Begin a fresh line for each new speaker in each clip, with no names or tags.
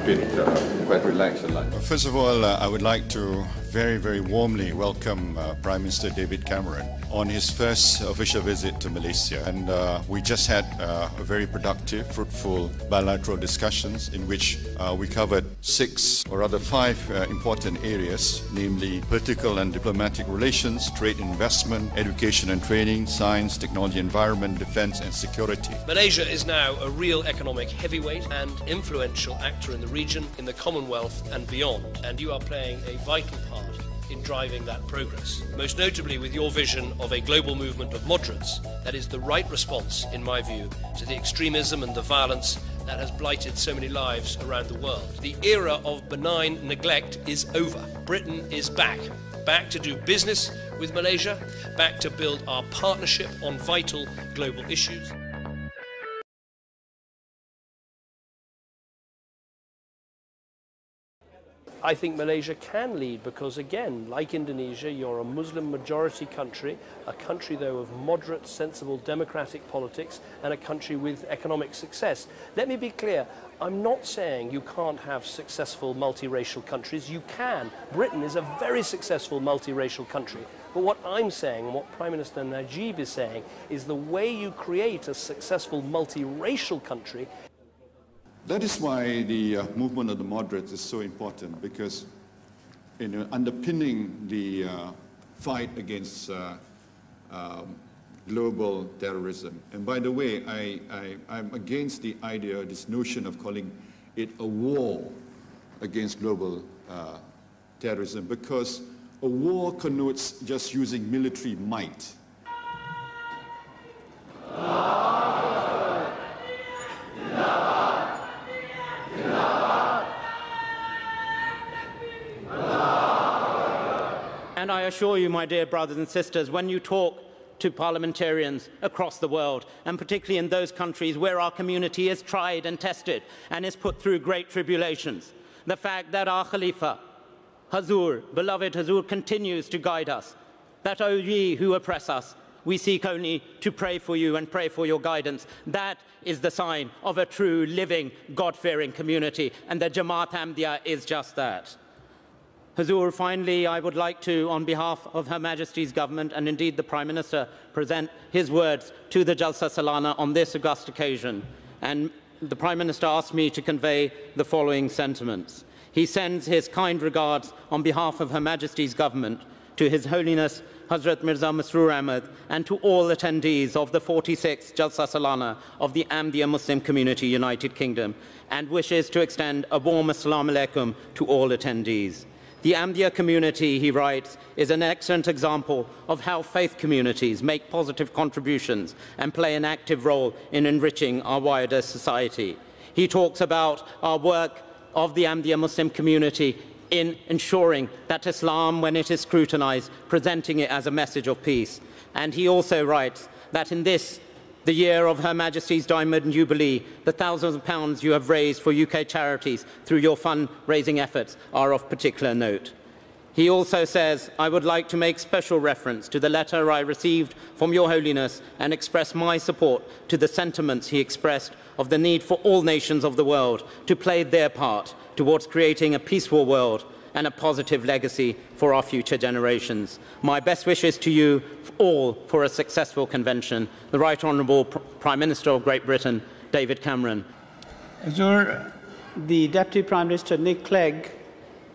been quite relaxed and light.
First of all, I would like to very, very warmly welcome Prime Minister David Cameron on his first official visit to Malaysia. And we just had a very productive, fruitful bilateral discussions in which we covered 5 important areas, namely political and diplomatic relations, trade and investment, education and training, science, technology, environment, defense and security.
Malaysia is now a real economic heavyweight and influential actor in the region, in the Commonwealth and beyond, and you are playing a vital part in driving that progress, most notably with your vision of a global movement of moderates that is the right response, in my view, to the extremism and the violence that has blighted so many lives around the world. The era of benign neglect is over. Britain is back to do business with Malaysia, back to build our partnership on vital global issues. I think Malaysia can lead because, again, like Indonesia, you're a Muslim majority country, a country, though, of moderate, sensible, democratic politics, and a country with economic success. Let me be clear, I'm not saying you can't have successful multiracial countries. You can. Britain is a very successful multiracial country. But what I'm saying, and what Prime Minister Najib is saying, is the way you create a successful multiracial country.
That is why the movement of the moderates is so important, because underpinning the fight against global terrorism. And by the way, I'm against the idea, this notion of calling it a war against global terrorism, because a war connotes just using military might.
And I assure you, my dear brothers and sisters, when you talk to parliamentarians across the world, and particularly in those countries where our community is tried and tested and is put through great tribulations, the fact that our Khalifa, Hazur, beloved Hazur, continues to guide us, that, O ye who oppress us, we seek only to pray for you and pray for your guidance. That is the sign of a true, living, God-fearing community, and the Jamaat Ahmadiyya is just that. Hazur, finally, I would like to, on behalf of Her Majesty's government and indeed the Prime Minister, present his words to the Jalsa Salana on this august occasion. And the Prime Minister asked me to convey the following sentiments. He sends his kind regards on behalf of Her Majesty's government to His Holiness Hazrat Mirza Masroor Ahmad and to all attendees of the 46th Jalsa Salana of the Ahmadiyya Muslim Community United Kingdom, and wishes to extend a warm Assalamu alaikum to all attendees. The Ahmadiyya community, he writes, is an excellent example of how faith communities make positive contributions and play an active role in enriching our wider society. He talks about our work of the Ahmadiyya Muslim community in ensuring that Islam, when it is scrutinized, presenting it as a message of peace. And he also writes that in this, the year of Her Majesty's Diamond Jubilee, the thousands of pounds you have raised for UK charities through your fundraising efforts are of particular note. He also says, I would like to make special reference to the letter I received from Your Holiness and express my support to the sentiments he expressed of the need for all nations of the world to play their part towards creating a peaceful world and a positive legacy for our future generations. My best wishes to you all for a successful convention. The Right Honourable Prime Minister of Great Britain, David Cameron.
Hazur, the Deputy Prime Minister, Nick Clegg,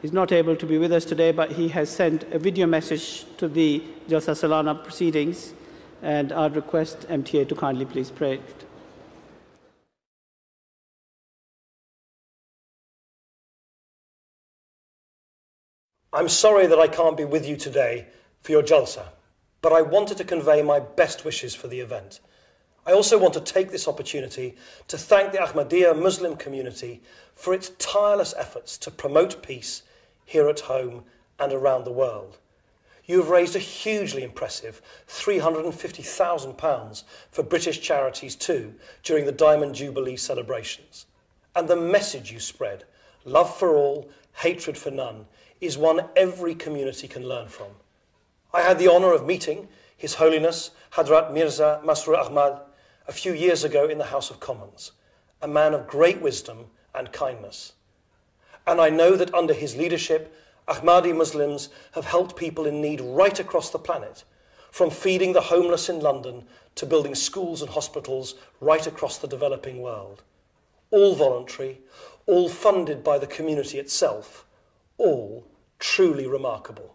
is not able to be with us today, but he has sent a video message to the Jalsa Salana proceedings, and I'd request MTA to kindly please play it.
I'm sorry that I can't be with you today for your Jalsa, but I wanted to convey my best wishes for the event. I also want to take this opportunity to thank the Ahmadiyya Muslim community for its tireless efforts to promote peace here at home and around the world. You have raised a hugely impressive £350,000 for British charities too during the Diamond Jubilee celebrations. And the message you spread, love for all, hatred for none, is one every community can learn from. I had the honour of meeting His Holiness Hadrat Mirza Masroor Ahmad a few years ago in the House of Commons, a man of great wisdom and kindness. And I know that under his leadership, Ahmadi Muslims have helped people in need right across the planet, from feeding the homeless in London to building schools and hospitals right across the developing world. All voluntary, all funded by the community itself, all truly remarkable.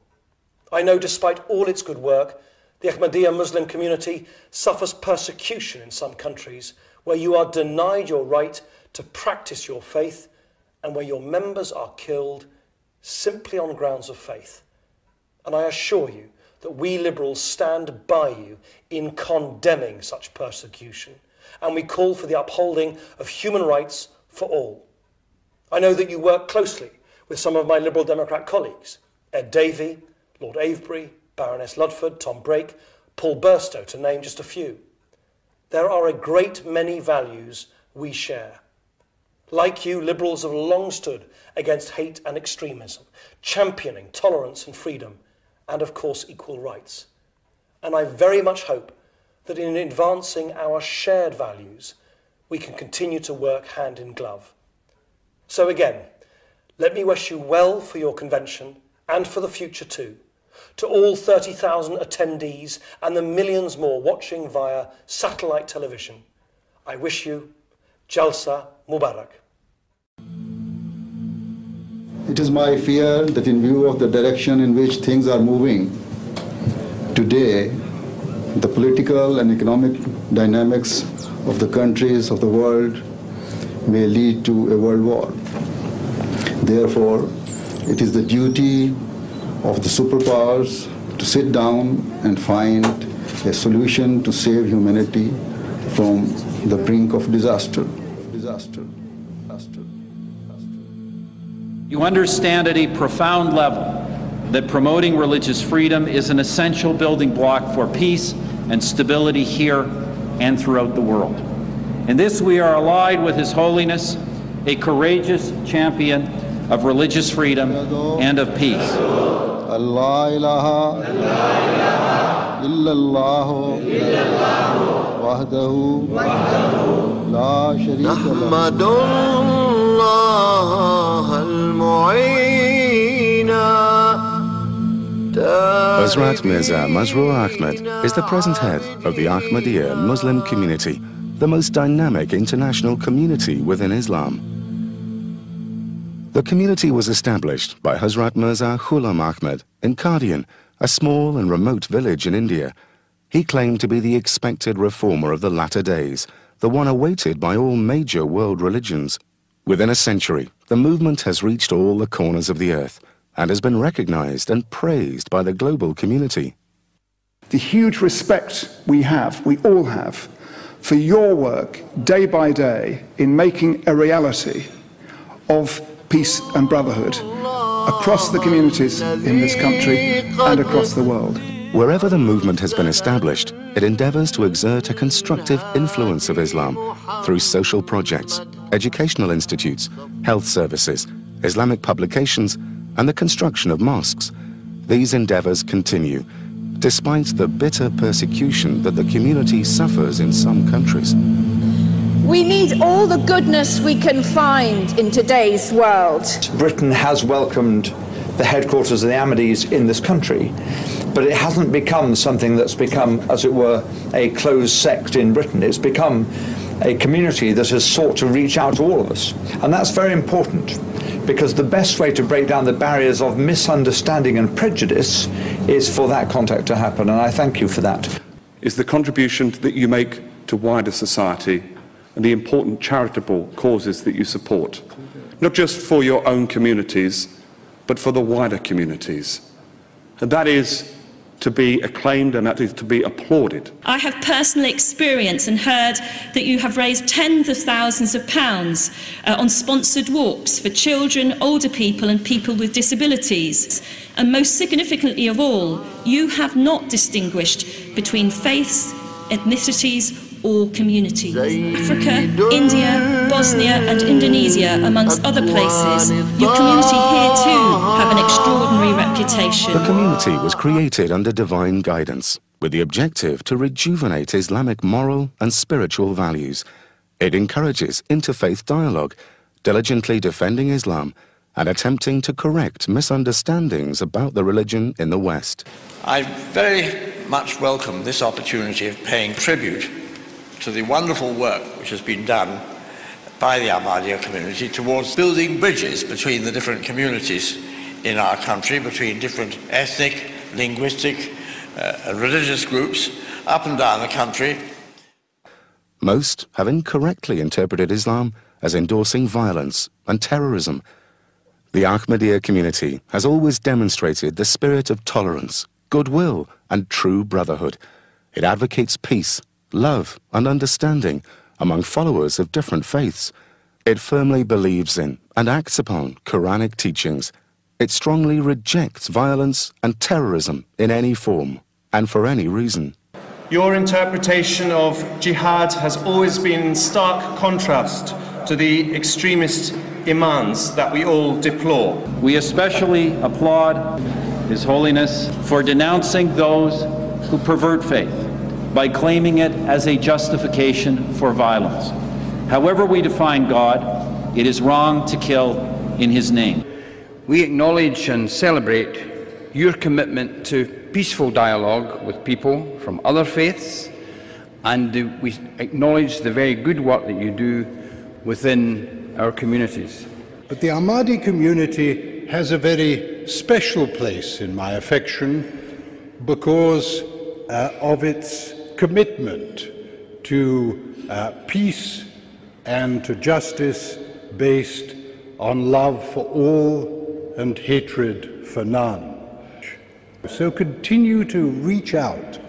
I know despite all its good work, the Ahmadiyya Muslim community suffers persecution in some countries where you are denied your right to practice your faith and where your members are killed simply on grounds of faith. And I assure you that we Liberals stand by you in condemning such persecution, and we call for the upholding of human rights for all. I know that you work closely with some of my Liberal Democrat colleagues, Ed Davey, Lord Avebury, Baroness Ludford, Tom Brake, Paul Burstow, to name just a few. There are a great many values we share. Like you, Liberals have long stood against hate and extremism, championing tolerance and freedom, and of course equal rights. And I very much hope that in advancing our shared values, we can continue to work hand in glove. So again, let me wish you well for your convention and for the future too. To all 30,000 attendees and the millions more watching via satellite television, I wish you Jalsa Mubarak.
It is my fear that in view of the direction in which things are moving, today the political and economic dynamics of the countries of the world may lead to a world war. Therefore, it is the duty of the superpowers to sit down and find a solution to save humanity from the brink of disaster.
You understand at a profound level that promoting religious freedom is an essential building block for peace and stability here and throughout the world. In this we are allied with His Holiness, a courageous champion of religious freedom and of peace.
Allah ilaha illallah wahdahu la sharika
Hazrat Mirza Masroor Ahmad is the present head of the Ahmadiyya Muslim community, the most dynamic international community within Islam. The community was established by Hazrat Mirza Ghulam Ahmad in Qadian, a small and remote village in India. He claimed to be the expected reformer of the latter days, the one awaited by all major world religions. Within a century, the movement has reached all the corners of the earth and has been recognized and praised by the global community.
The huge respect we all have, for your work day by day in making a reality of peace and brotherhood across the communities in this country and across the world.
Wherever the movement has been established, it endeavors to exert a constructive influence of Islam through social projects, educational institutes, health services, Islamic publications, and the construction of mosques. These endeavors continue, despite the bitter persecution that the community suffers in some countries.
We need all the goodness we can find in today's world.
Britain has welcomed the headquarters of the Ahmadis in this country, but it hasn't become something that's become, as it were, a closed sect in Britain. It's become a community that has sought to reach out to all of us. And that's very important, because the best way to break down the barriers of misunderstanding and prejudice is for that contact to happen, and I thank you for that.
Is the contribution that you make to wider society and the important charitable causes that you support, not just for your own communities, but for the wider communities. And that is to be acclaimed and that is to be applauded.
I have personally experienced and heard that you have raised tens of thousands of pounds on sponsored walks for children, older people and people with disabilities. And most significantly of all, you have not distinguished between faiths, ethnicities or communities. Africa, India, Bosnia and Indonesia, amongst other places, your community here too have an extraordinary reputation.
The community was created under divine guidance, with the objective to rejuvenate Islamic moral and spiritual values. It encourages interfaith dialogue, diligently defending Islam and attempting to correct misunderstandings about the religion in the West.
I very much welcome this opportunity of paying tribute to the wonderful work which has been done by the Ahmadiyya community towards building bridges between the different communities in our country, between different ethnic, linguistic, and religious groups up and down the country.
Most have incorrectly interpreted Islam as endorsing violence and terrorism. The Ahmadiyya community has always demonstrated the spirit of tolerance, goodwill, and true brotherhood. It advocates peace, love, and understanding among followers of different faiths. It firmly believes in and acts upon Quranic teachings. It strongly rejects violence and terrorism in any form and for any reason.
Your interpretation of jihad has always been in stark contrast to the extremist imams that we all deplore.
We especially applaud His Holiness for denouncing those who pervert faith by claiming it as a justification for violence. However we define God, it is wrong to kill in His name.
We acknowledge and celebrate your commitment to peaceful dialogue with people from other faiths, and we acknowledge the very good work that you do within our communities.
But the Ahmadi community has a very special place in my affection because of its commitment to peace and to justice based on love for all and hatred for none. So continue to reach out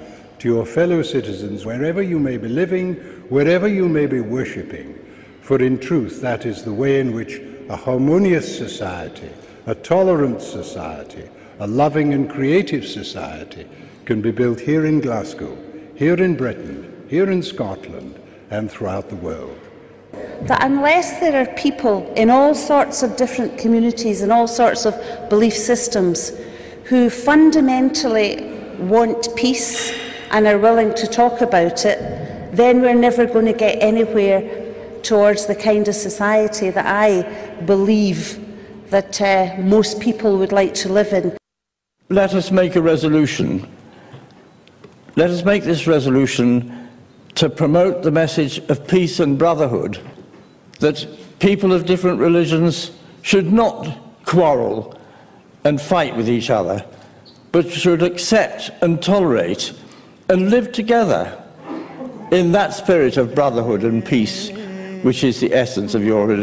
to your fellow citizens wherever you may be living, wherever you may be worshipping, for in truth that is the way in which a harmonious society, a tolerant society, a loving and creative society can be built here in Glasgow, here in Britain, here in Scotland, and throughout the world.
That unless there are people in all sorts of different communities and all sorts of belief systems who fundamentally want peace and are willing to talk about it, then we're never going to get anywhere towards the kind of society that I believe that most people would like to live in.
Let us make a resolution. Let us make this resolution to promote the message of peace and brotherhood, that people of different religions should not quarrel and fight with each other, but should accept and tolerate and live together in that spirit of brotherhood and peace, which is the essence of your religion.